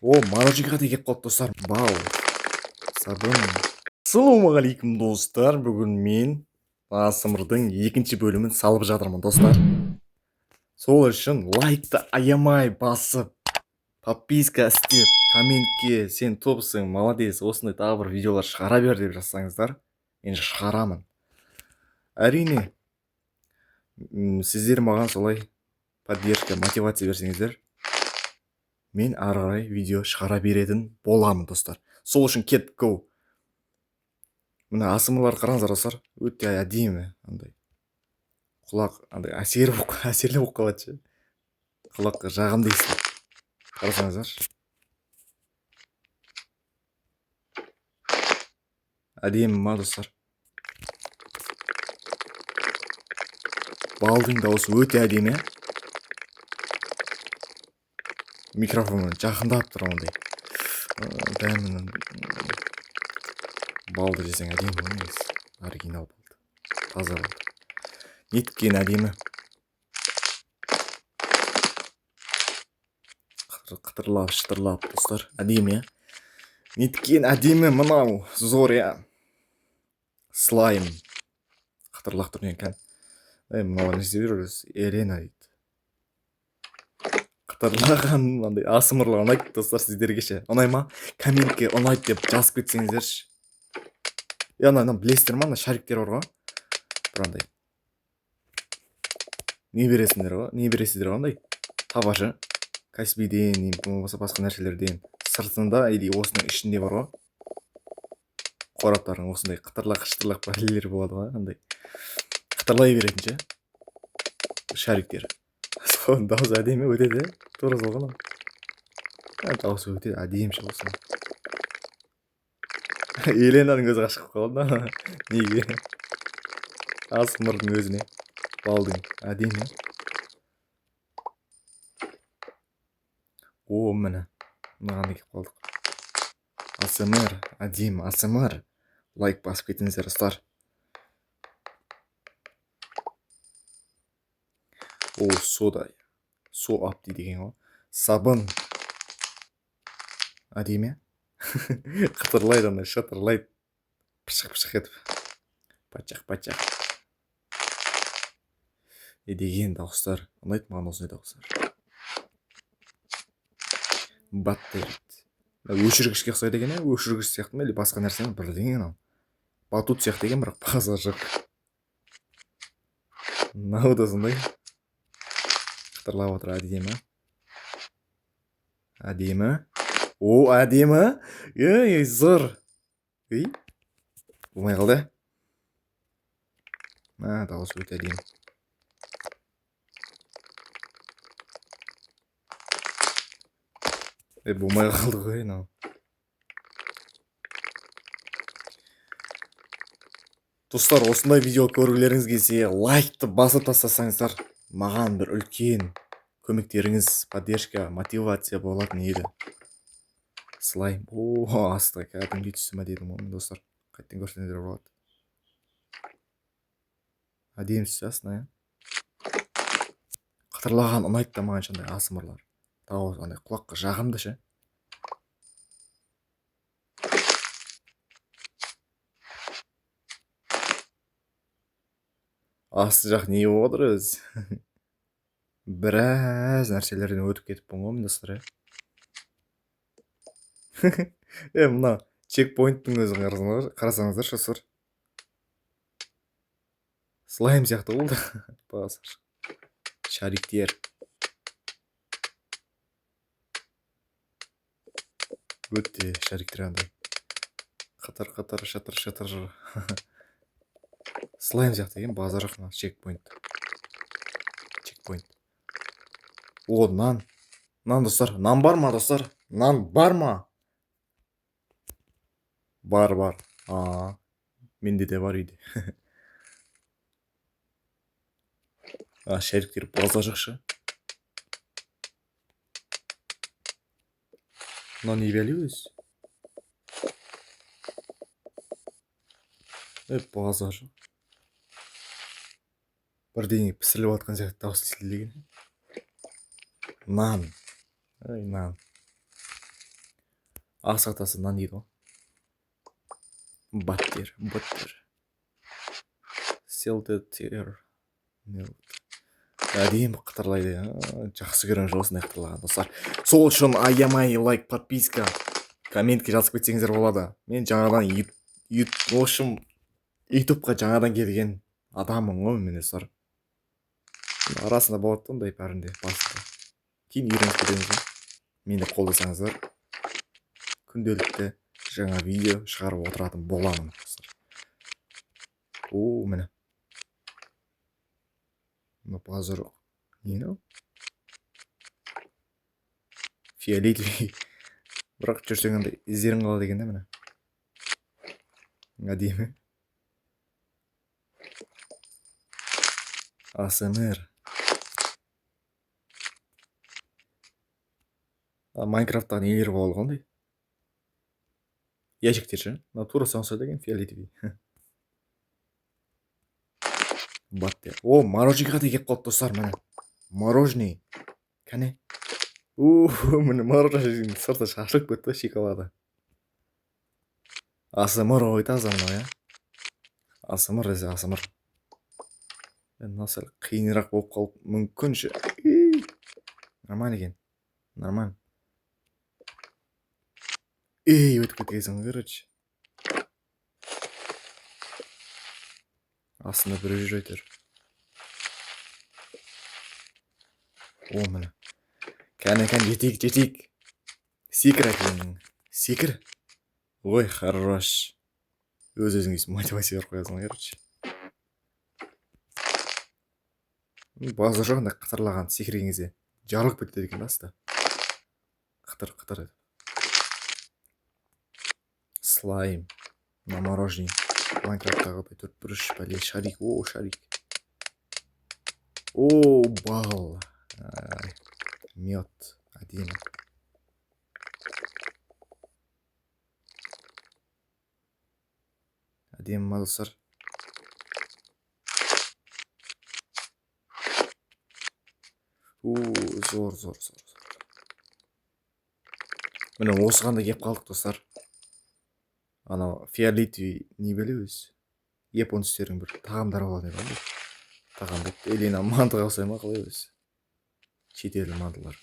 О, мороженға да келіп қалды достар. Бау. Сабын. Ассалаумағалейкум достар. Бүгін мен ASMR'дың екінші бөлімін салып жатырмын достар. Сол үшін лайкты аямай басып, подписка істеп, комментке сен топсың, молодец, осындай тағы бір видеолар шығара бер деп жазсаңыздар, мен шығарамын. Әрине, сіздер маған солай поддержка, мотивация берсеңіздер, мен ары қарай видео шығара беретін боламын достар. Сол үшін кет go. Мына ASMR қараңыздар достар, өте әдемі, андай құлақ андай әсерлі болып қалады ше. Құлаққа жағымды естіледі. Қарасаңыздаршы. Әдемі ма достар? Балдың дауысы өте әдемі. Микрофонмен жақындап тұр ондай. Дәмін балды жесең әдемі емес. Оригинал балды. Таза балды. Неткен әдемі. Қытырлап, шытырлап достар. Әдемі. Неткен әдемі мынау. Зор я. Слайм. Қытырлақ тұрген екен. Мынау не істеп жүрсіз? Елена дейді. Қытырлаған андай ASMR-лар ұнайды достар сіздерге ше. Ұнай ма? Комментке ұнайды деп жазып кетсеңіздерші. Ана білесіздер ма? Ана шариктер бар ғой. Бірандай. Не бересіңдер ғой? Не бересіздер ғой андай? Табашы. Каспиден, болмаса басқа нәрселерден. Сыртында или осының ішінде бар ғой. Қораптардың осындай қытырлақ бәлелер болады ғой. Андай. Қытырлай беретін ше. Шариктер. Соның дауысы әдемі өтеді. Тура сол ғой. Дауысы өте әдемі ше болсын. Еленаның көзі ғашық қалды. Неге? ASMR-дың өзіне. Балдың әдемі. О, міне. Мынаған келіп қалдық. ASMR, әдемі ASMR. Лайк басып кетіңіздер достар. О, содай. Со апти деген ғой. Сабын. Әдемі. Қытырлайды андай, шытырлайды. Пышық етіп. Пачақ. Деген дауыстар. Ұнайды маған осындай дауыстар. Баттерит. Өшіргішке ұқсайды екен, өшіргіш сияқты ма, или басқа нәрсе ме, бірдеңе анау. Батут сияқты екен, бірақ базар жоқ. Мынау да сондай. Қытырлап отыр, әдемі. Әдемі. О, әдемі. Ей, зор. Ей. Болмай қалды. Дауысы өте әдемі. Болмай қалды ғой, мынау. Достар, осындай видео көргілеріңіз келсе, лайкты басып тастасаңыздар, маған бір үлкен көмектеріңіз, поддержка, мотивация болатын еді. Слайм. О, асты кәдімгі түсіме дедім оны достар. Қайттен көрсеңіздер болады. Әдемі түсі астына, қытырлаған ұнайды да маған шандай ASMR-лар. Дауыс андай құлаққа жағымды ше. Асты жақ не болып отыр өзі? Біраз нәрселерден өтіп кетіппін ғой достар. Мына чекпоинттың өзін қарасаңыздар достар. Слайм сияқты болды. Шариктер. Өте шариктер андай. Қатар, шатыр. Слайм сияқты екен, базар жоқ мына чекпоинт. О, нан. Нан достар. Нан бар ма достар? Нан бар ма? Бар. Менде де бар үйде. Шариктер базар жоқ ше. Мынау не бәле өзі? Базар жоқ. Бірдеңе пісіріліп жатқан сияқты дауыс естілген. Нан. Нан. Ақсақ тасынан дейді ғой. Баттер. Селтер. Әдемі қытырлайды. Жақсы көремін осындай қытырлаған достар. Сол үшін аямай лайк, подписка, комментке жазып кетсеңіздер болады. Мен жаңадан ютубқа жаңадан келген адаммын ғой мен достар. Арасында болады ондай бәрінде басында. Кейін үйреніп кетеміз ғой. Мені қолдасаңыздар күнделікті жаңа видео шығарып отыратын боламын достар. Міне. Базар. Не? Фиолетовый. Бірақ жүрсең андай іздерің қалады екен де міне. Әдемі. АСМР. Майнкрафттағы нелер болады қандай? Ящиктер ше? Тура соңсы деген фиолетовый. Баттер. Мороженға да кеп қалды достар міне. Мороженый. Кәне. Міне мороженый сырты шашылып кетті шоколады. АСМР айтасың мынау, я? АСМР десе АСМР. Насыл қиынырақ болып қалып мүмкін ше. Нормально екен. Нормально. Өтіп кеткенсің, короче. Астында бір жүр өтер. Міне. Кәне, жетейік. Секір әкелің. Секір. Ой, хорош. Өз-өзіңіз мотивация беріп қоясың, короче. Базы жағында қытырлаған секірген кезде жарылып кетеді екен асты. Қытыр. Слайм. На мороженый. Майнкрафттағы 4-1-3 бәле шарик. Шарик. Бал. Мед. Әдемі. Әдемі ма достар? Зор. Міне осыған да кеп қалдық достар. Анау фиолетовый не біле өзі. Японецтердің бір тағамдары болады ғой. Тағам деп елена манты қалсай ма қалай өзі. Шетелді мантылар.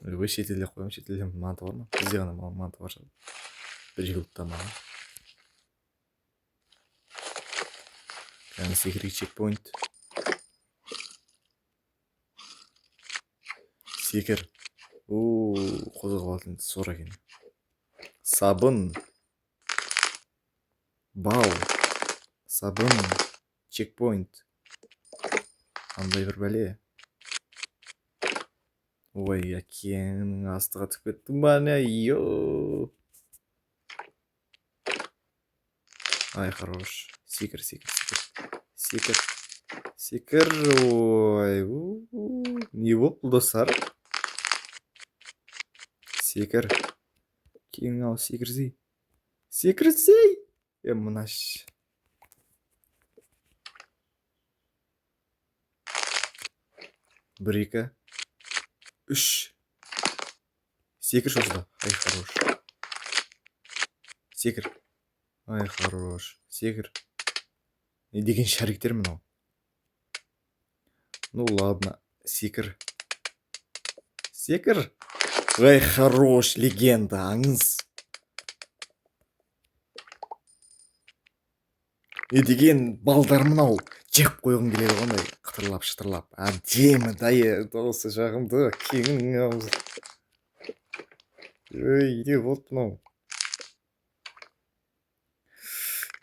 Ой, шетелде қоямын, шетелде манты бар ма? Бізде ғана манты бар шығар. Бір жігілікті маған. Яғни секірге чекпоинт. Секір. Қозғалатын сор екен. Сабын. Бал. Сабын. Чекпоинт. Қандай бір бәле. Ой, әкенің астыға түсіп кеттің ба не? Ай, хорош. Секір. Ой, не болды достар? Секір. Кейін ал секірзей. Мұнаш. Бір, екі. 3. Секір шосыда. Ай, хорош. Секір. Ай, хорош. Секір. Не деген шариктер мынау? Ну ладно. Секір. Ай, хорош. Легенда. Аңыз. Не деген балдар мынау? Жек қойғым келеді қондай. Қытырлап, шытырлап. Әдемі дайы. Досы жағымды. Кеңің ауыз. Ой, не болды мынау?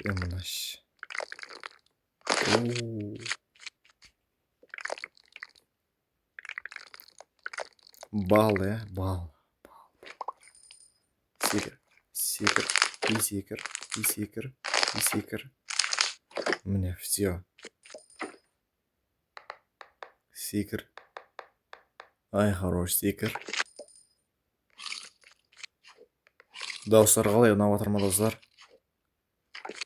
Мұнаш. Бал, бал. Секір. Мне все. Секір. Ай, хорош, секір. Дауыстар қалай ұнап жатыр ма достар?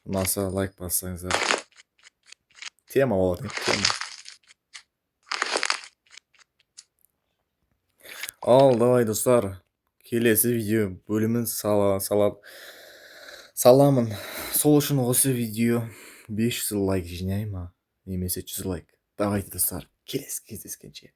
Ұнаса лайк бассаңыздар. Тема болады, тема. Ал, давай достар. келесі видео бөлімін саламын. Сол үшін осы видео 500 лайк жинай ма немесе 100 лайк. Давайте достар, келесі кездескенше.